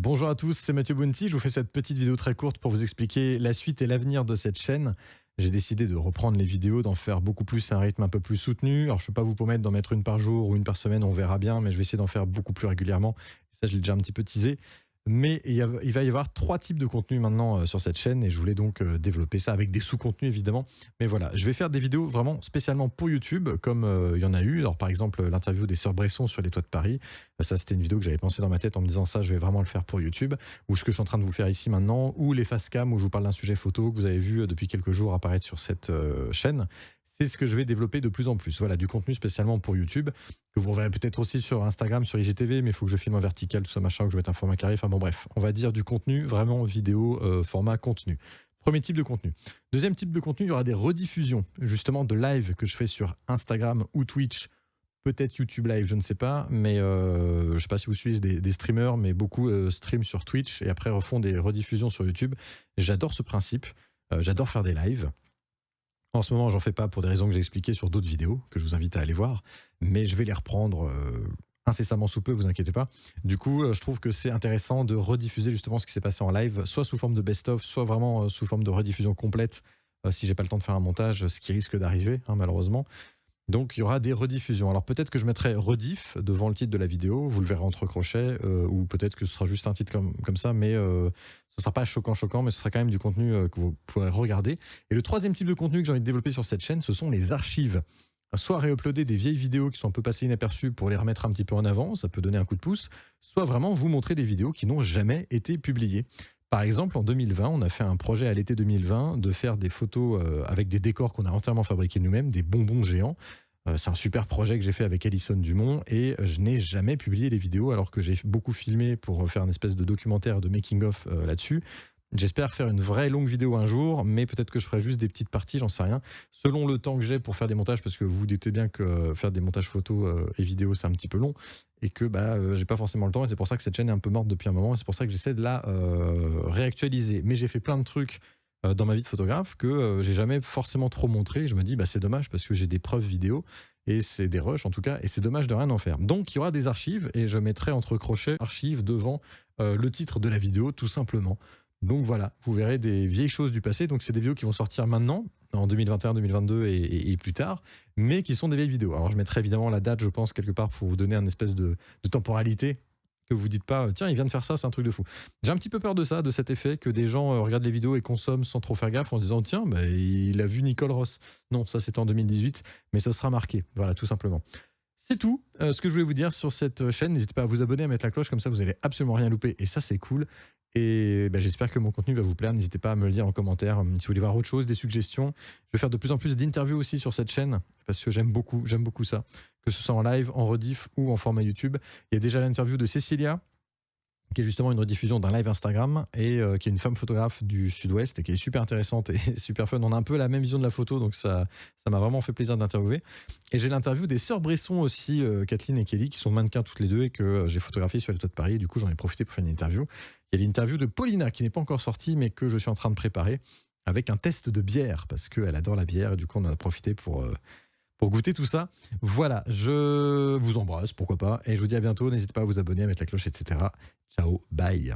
Bonjour à tous, c'est Mathieu Bounty. Je vous fais cette petite vidéo très courte pour vous expliquer la suite et l'avenir de cette chaîne. J'ai décidé de reprendre les vidéos, d'en faire beaucoup plus à un rythme un peu plus soutenu. Alors, je ne peux pas vous promettre d'en mettre une par jour ou une par semaine, on verra bien, mais je vais essayer d'en faire beaucoup plus régulièrement. Ça, je l'ai déjà un petit peu teasé. Mais il va y avoir trois types de contenus maintenant sur cette chaîne et je voulais donc développer ça avec des sous-contenus évidemment. Mais voilà, je vais faire des vidéos vraiment spécialement pour YouTube, comme il y en a eu. Alors par exemple, l'interview des Sœurs Bresson sur les toits de Paris. Ça, c'était une vidéo que j'avais pensé dans ma tête en me disant ça, je vais vraiment le faire pour YouTube. Ou ce que je suis en train de vous faire ici maintenant, ou les face cam où je vous parle d'un sujet photo que vous avez vu depuis quelques jours apparaître sur cette chaîne. C'est ce que je vais développer de plus en plus. Voilà, du contenu spécialement pour YouTube, que vous reverrez peut-être aussi sur Instagram, sur IGTV, mais il faut que je filme en vertical, tout ça machin, que je mette un format carré. Enfin bon, bref, on va dire du contenu vraiment vidéo, format contenu. Premier type de contenu. Deuxième type de contenu, il y aura des rediffusions, justement, de live que je fais sur Instagram ou Twitch, peut-être YouTube Live, je ne sais pas, mais je ne sais pas si vous suivez des streamers, mais beaucoup streament sur Twitch et après refont des rediffusions sur YouTube. J'adore ce principe, j'adore faire des lives. En ce moment, j'en fais pas pour des raisons que j'ai expliquées sur d'autres vidéos, que je vous invite à aller voir, mais je vais les reprendre incessamment sous peu, vous inquiétez pas. Du coup, je trouve que c'est intéressant de rediffuser justement ce qui s'est passé en live, soit sous forme de best-of, soit vraiment sous forme de rediffusion complète, si j'ai pas le temps de faire un montage, ce qui risque d'arriver, hein, malheureusement. Donc il y aura des rediffusions. Alors peut-être que je mettrai rediff devant le titre de la vidéo, vous le verrez entre crochets, ou peut-être que ce sera juste un titre comme ça, mais ce ne sera pas choquant, mais ce sera quand même du contenu que vous pourrez regarder. Et le troisième type de contenu que j'ai envie de développer sur cette chaîne, ce sont les archives. Soit réuploader des vieilles vidéos qui sont un peu passées inaperçues pour les remettre un petit peu en avant, ça peut donner un coup de pouce, soit vraiment vous montrer des vidéos qui n'ont jamais été publiées. Par exemple, en 2020, on a fait un projet à l'été 2020 de faire des photos avec des décors qu'on a entièrement fabriqués nous-mêmes, des bonbons géants. C'est un super projet que j'ai fait avec Alison Dumont et je n'ai jamais publié les vidéos alors que j'ai beaucoup filmé pour faire une espèce de documentaire de making-of là-dessus. J'espère faire une vraie longue vidéo un jour, mais peut-être que je ferai juste des petites parties, j'en sais rien. Selon le temps que j'ai pour faire des montages, parce que vous vous doutez bien que faire des montages photos et vidéos, c'est un petit peu long, et que j'ai pas forcément le temps, et c'est pour ça que cette chaîne est un peu morte depuis un moment, et c'est pour ça que j'essaie de la réactualiser. Mais j'ai fait plein de trucs dans ma vie de photographe que j'ai jamais forcément trop montré. Je me dis, c'est dommage parce que j'ai des preuves vidéo, et c'est des rushs en tout cas, et c'est dommage de rien en faire. Donc il y aura des archives, et je mettrai entre crochets archives devant le titre de la vidéo, tout simplement. Donc voilà, vous verrez des vieilles choses du passé. Donc c'est des vidéos qui vont sortir maintenant, en 2021, 2022 et plus tard, mais qui sont des vieilles vidéos. Alors je mettrai évidemment la date, je pense, quelque part pour vous donner un espèce de temporalité, que vous dites pas, tiens, il vient de faire ça, c'est un truc de fou. J'ai un petit peu peur de ça, de cet effet que des gens regardent les vidéos et consomment sans trop faire gaffe en se disant, tiens, il a vu Nicole Ross. Non, ça c'était en 2018, mais ce sera marqué. Voilà, tout simplement. C'est tout ce que je voulais vous dire sur cette chaîne. N'hésitez pas à vous abonner, à mettre la cloche, comme ça vous n'allez absolument rien louper. Et ça, c'est cool. Et j'espère que mon contenu va vous plaire. N'hésitez pas à me le dire en commentaire si vous voulez voir autre chose, des suggestions. Je vais faire de plus en plus d'interviews aussi sur cette chaîne parce que j'aime beaucoup ça. Que ce soit en live, en rediff ou en format YouTube. Il y a déjà l'interview de Cécilia, qui est justement une rediffusion d'un live Instagram et qui est une femme photographe du Sud-Ouest et qui est super intéressante et super fun. On a un peu la même vision de la photo, donc ça m'a vraiment fait plaisir d'interviewer. Et j'ai l'interview des sœurs Bresson aussi, Kathleen et Kelly, qui sont mannequins toutes les deux et que j'ai photographié sur les toits de Paris. Et du coup, j'en ai profité pour faire une interview. Il y a l'interview de Paulina qui n'est pas encore sortie, mais que je suis en train de préparer avec un test de bière parce qu'elle adore la bière et du coup, on en a profité pour goûter tout ça. Voilà, je vous embrasse, pourquoi pas, et je vous dis à bientôt. N'hésitez pas à vous abonner, à mettre la cloche, etc. Ciao, bye.